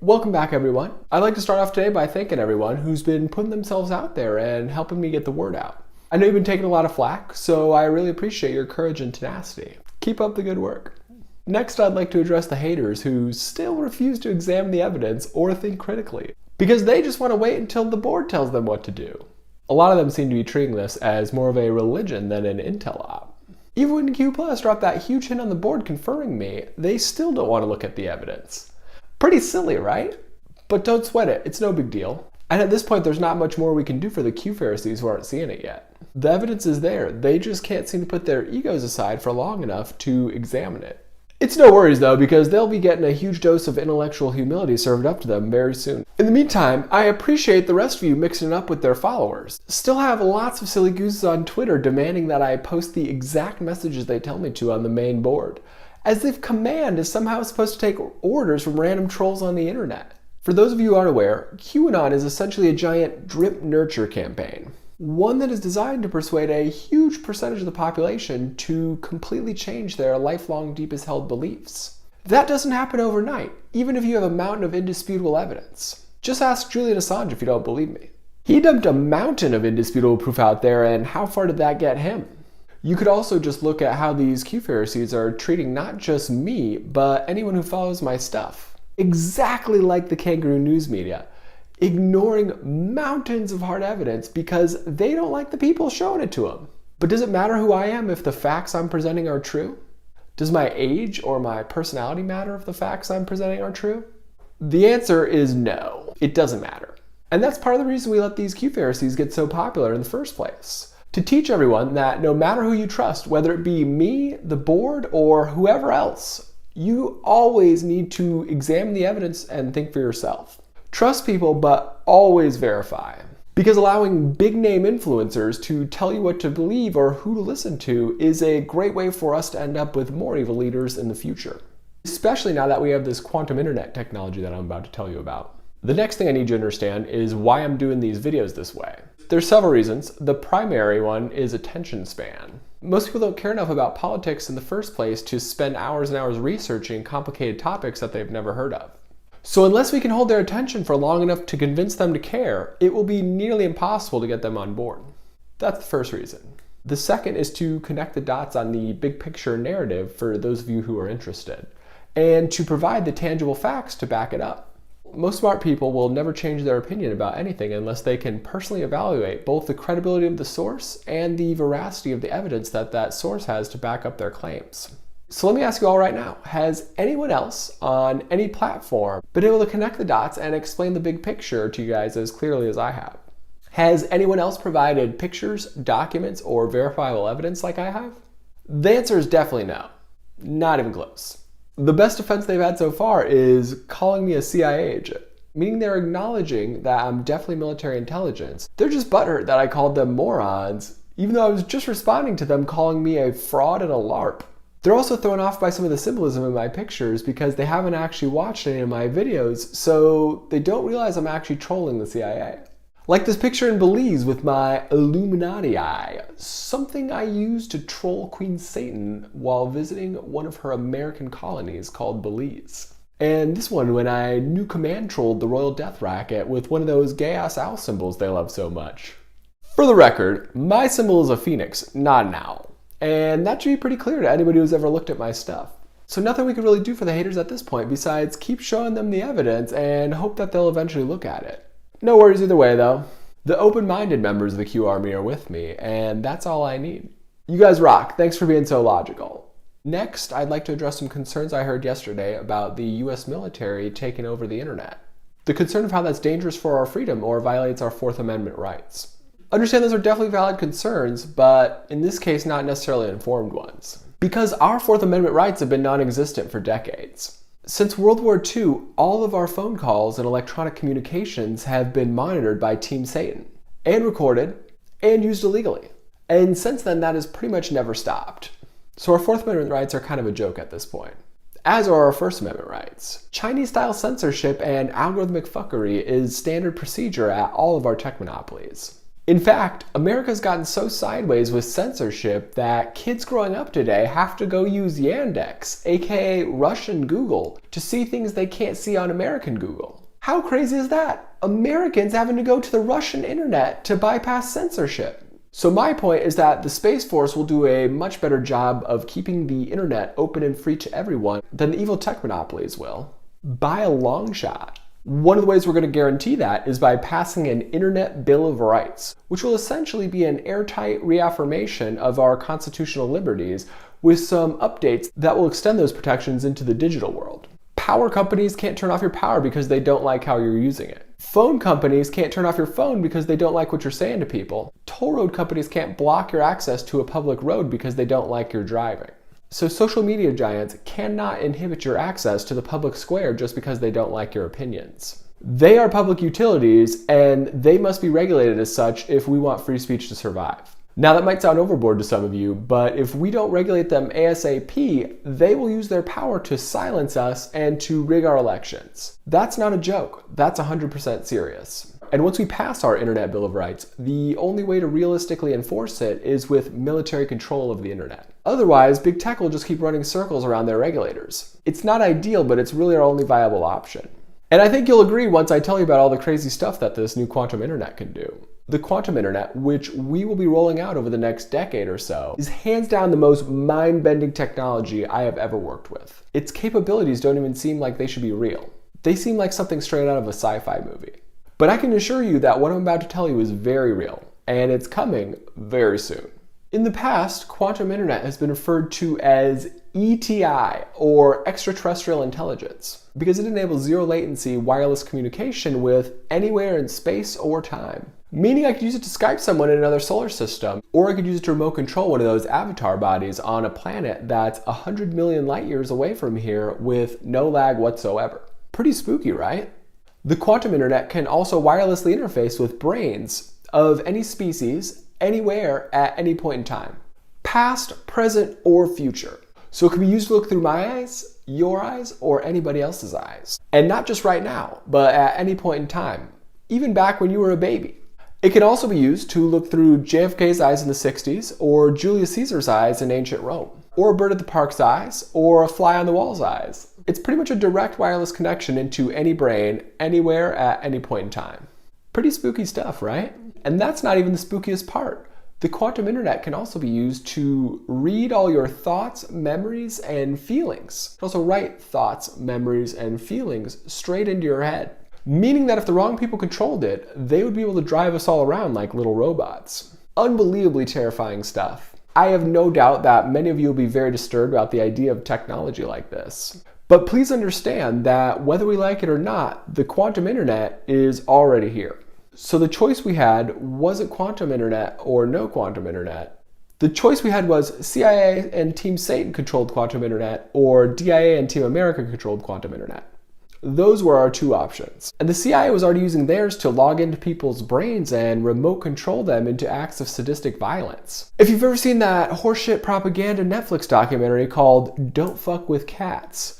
welcome back everyone. I'd like to start off today by thanking everyone who's been putting themselves out there and helping me get the word out. I know you've been taking a lot of flack, so I really appreciate your courage and tenacity. Keep up the good work. Next, I'd like to address the haters who still refuse to examine the evidence or think critically, because they just want to wait until the board tells them what to do. A lot of them seem to be treating this as more of a religion than an intel op. Even when Q Plus dropped that huge hint on the board confirming me, they still don't want to look at the evidence. Pretty silly, right? But don't sweat it, it's no big deal. And at this point, there's not much more we can do for the Q Pharisees who aren't seeing it yet. The evidence is there, they just can't seem to put their egos aside for long enough to examine it. It's no worries though, because they'll be getting a huge dose of intellectual humility served up to them very soon. In the meantime, I appreciate the rest of you mixing it up with their followers. Still have lots of silly gooses on Twitter demanding that I post the exact messages they tell me to on the main board, as if command is somehow supposed to take orders from random trolls on the internet. For those of you who aren't aware, QAnon is essentially a giant drip nurture campaign. One that is designed to persuade a huge percentage of the population to completely change their lifelong deepest held beliefs. That doesn't happen overnight, even if you have a mountain of indisputable evidence. Just ask Julian Assange if you don't believe me. He dumped a mountain of indisputable proof out there, and how far did that get him? You could also just look at how these Q Pharisees are treating not just me, but anyone who follows my stuff. Exactly like the kangaroo news media, ignoring mountains of hard evidence because they don't like the people showing it to them. But does it matter who I am if the facts I'm presenting are true? Does my age or my personality matter if the facts I'm presenting are true? The answer is no, it doesn't matter. And that's part of the reason we let these Q Pharisees get so popular in the first place. To teach everyone that no matter who you trust, whether it be me, the board, or whoever else, you always need to examine the evidence and think for yourself. Trust people, but always verify. Because allowing big name influencers to tell you what to believe or who to listen to is a great way for us to end up with more evil leaders in the future. Especially now that we have this quantum internet technology that I'm about to tell you about. The next thing I need you to understand is why I'm doing these videos this way. There's several reasons. The primary one is attention span. Most people don't care enough about politics in the first place to spend hours and hours researching complicated topics that they've never heard of. So unless we can hold their attention for long enough to convince them to care, it will be nearly impossible to get them on board. That's the first reason. The second is to connect the dots on the big picture narrative for those of you who are interested, and to provide the tangible facts to back it up. Most smart people will never change their opinion about anything unless they can personally evaluate both the credibility of the source and the veracity of the evidence that that source has to back up their claims. So let me ask you all right now, has anyone else on any platform been able to connect the dots and explain the big picture to you guys as clearly as I have? Has anyone else provided pictures, documents, or verifiable evidence like I have? The answer is definitely no. Not even close. The best defense they've had so far is calling me a CIA agent, meaning they're acknowledging that I'm definitely military intelligence. They're just butthurt that I called them morons, even though I was just responding to them calling me a fraud and a LARP. They're also thrown off by some of the symbolism in my pictures because they haven't actually watched any of my videos, so they don't realize I'm actually trolling the CIA. Like this picture in Belize with my Illuminati eye, something I used to troll Queen Satan while visiting one of her American colonies called Belize. And this one when I new command trolled the Royal Death Racket with one of those gay-ass owl symbols they love so much. For the record, my symbol is a phoenix, not an owl. And that should be pretty clear to anybody who's ever looked at my stuff. So nothing we can really do for the haters at this point besides keep showing them the evidence and hope that they'll eventually look at it. No worries either way though. The open-minded members of the Q Army are with me, and that's all I need. You guys rock. Thanks for being so logical. Next, I'd like to address some concerns I heard yesterday about the US military taking over the internet. The concern of how that's dangerous for our freedom or violates our Fourth Amendment rights. Understand those are definitely valid concerns, but in this case, not necessarily informed ones. Because our Fourth Amendment rights have been non-existent for decades. Since World War II, all of our phone calls and electronic communications have been monitored by Team Satan, and recorded, and used illegally. And since then, that has pretty much never stopped. So our Fourth Amendment rights are kind of a joke at this point. As are our First Amendment rights. Chinese-style censorship and algorithmic fuckery is standard procedure at all of our tech monopolies. In fact, America's gotten so sideways with censorship that kids growing up today have to go use Yandex, aka Russian Google, to see things they can't see on American Google. How crazy is that? Americans having to go to the Russian internet to bypass censorship. So my point is that the Space Force will do a much better job of keeping the internet open and free to everyone than the evil tech monopolies will. By a long shot. One of the ways we're going to guarantee that is by passing an Internet Bill of Rights, which will essentially be an airtight reaffirmation of our constitutional liberties with some updates that will extend those protections into the digital world. Power companies can't turn off your power because they don't like how you're using it. Phone companies can't turn off your phone because they don't like what you're saying to people. Toll road companies can't block your access to a public road because they don't like your driving. So social media giants cannot inhibit your access to the public square just because they don't like your opinions. They are public utilities and they must be regulated as such if we want free speech to survive. Now that might sound overboard to some of you, but if we don't regulate them ASAP, they will use their power to silence us and to rig our elections. That's not a joke, that's 100% serious. And once we pass our Internet Bill of Rights, the only way to realistically enforce it is with military control of the internet. Otherwise, big tech will just keep running circles around their regulators. It's not ideal, but it's really our only viable option. And I think you'll agree once I tell you about all the crazy stuff that this new quantum internet can do. The quantum internet, which we will be rolling out over the next decade or so, is hands down the most mind-bending technology I have ever worked with. Its capabilities don't even seem like they should be real. They seem like something straight out of a sci-fi movie. But I can assure you that what I'm about to tell you is very real, and it's coming very soon. In the past, quantum internet has been referred to as ETI, or extraterrestrial intelligence, because it enables zero latency wireless communication with anywhere in space or time. Meaning I could use it to Skype someone in another solar system, or I could use it to remote control one of those avatar bodies on a planet that's 100 million light years away from here with no lag whatsoever. Pretty spooky, right? The quantum internet can also wirelessly interface with brains of any species, anywhere, at any point in time. Past, present, or future. So it can be used to look through my eyes, your eyes, or anybody else's eyes. And not just right now, but at any point in time. Even back when you were a baby. It can also be used to look through JFK's eyes in the 60s, or Julius Caesar's eyes in ancient Rome, or a bird at the park's eyes, or a fly on the wall's eyes. It's pretty much a direct wireless connection into any brain, anywhere, at any point in time. Pretty spooky stuff, right? And that's not even the spookiest part. The quantum internet can also be used to read all your thoughts, memories, and feelings. It can also write thoughts, memories, and feelings straight into your head. Meaning that if the wrong people controlled it, they would be able to drive us all around like little robots. Unbelievably terrifying stuff. I have no doubt that many of you will be very disturbed about the idea of technology like this. But please understand that whether we like it or not, the quantum internet is already here. So the choice we had wasn't quantum internet or no quantum internet. The choice we had was CIA and Team Satan controlled quantum internet or DIA and Team America controlled quantum internet. Those were our two options. And the CIA was already using theirs to log into people's brains and remote control them into acts of sadistic violence. If you've ever seen that horseshit propaganda Netflix documentary called Don't Fuck with Cats,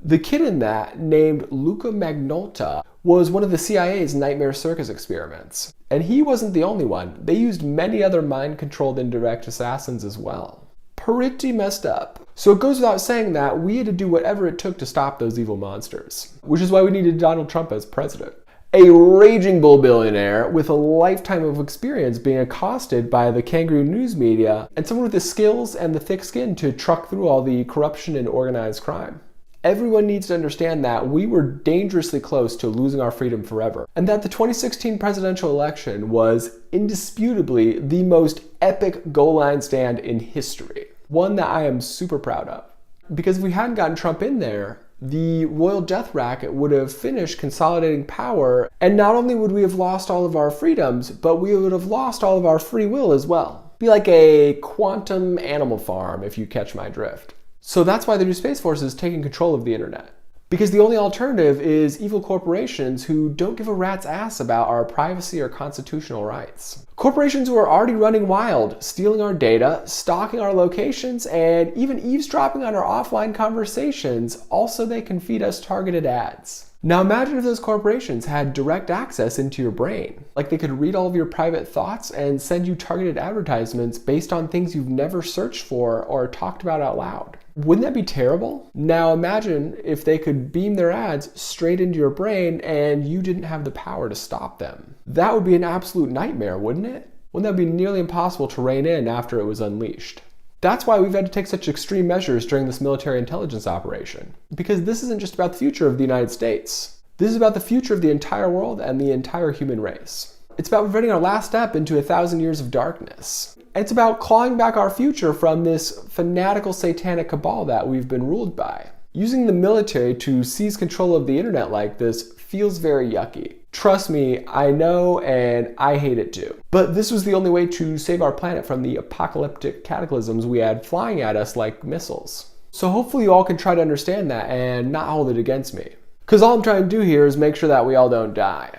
the kid in that, named Luca Magnotta, was one of the CIA's Nightmare Circus experiments. And he wasn't the only one. They used many other mind-controlled indirect assassins as well. Pretty messed up. So it goes without saying that we had to do whatever it took to stop those evil monsters. Which is why we needed Donald Trump as president. A raging bull billionaire with a lifetime of experience being accosted by the kangaroo news media, and someone with the skills and the thick skin to truck through all the corruption and organized crime. Everyone needs to understand that we were dangerously close to losing our freedom forever, and that the 2016 presidential election was indisputably the most epic goal line stand in history. One that I am super proud of. Because if we hadn't gotten Trump in there, the royal death racket would have finished consolidating power, and not only would we have lost all of our freedoms, but we would have lost all of our free will as well. Be like a quantum animal farm, if you catch my drift. So that's why the new Space Force is taking control of the internet. Because the only alternative is evil corporations who don't give a rat's ass about our privacy or constitutional rights. Corporations who are already running wild, stealing our data, stalking our locations, and even eavesdropping on our offline conversations, all so they can feed us targeted ads. Now imagine if those corporations had direct access into your brain. Like they could read all of your private thoughts and send you targeted advertisements based on things you've never searched for or talked about out loud. Wouldn't that be terrible? Now imagine if they could beam their ads straight into your brain and you didn't have the power to stop them. That would be an absolute nightmare, wouldn't it? Wouldn't that be nearly impossible to rein in after it was unleashed? That's why we've had to take such extreme measures during this military intelligence operation. Because this isn't just about the future of the United States. This is about the future of the entire world and the entire human race. It's about preventing our last step into 1,000 years of darkness. And it's about clawing back our future from this fanatical satanic cabal that we've been ruled by. Using the military to seize control of the internet like this feels very yucky. Trust me, I know, and I hate it too. But this was the only way to save our planet from the apocalyptic cataclysms we had flying at us like missiles. So hopefully you all can try to understand that and not hold it against me. Because all I'm trying to do here is make sure that we all don't die.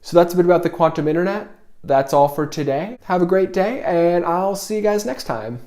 So that's a bit about the quantum internet. That's all for today. Have a great day, and I'll see you guys next time.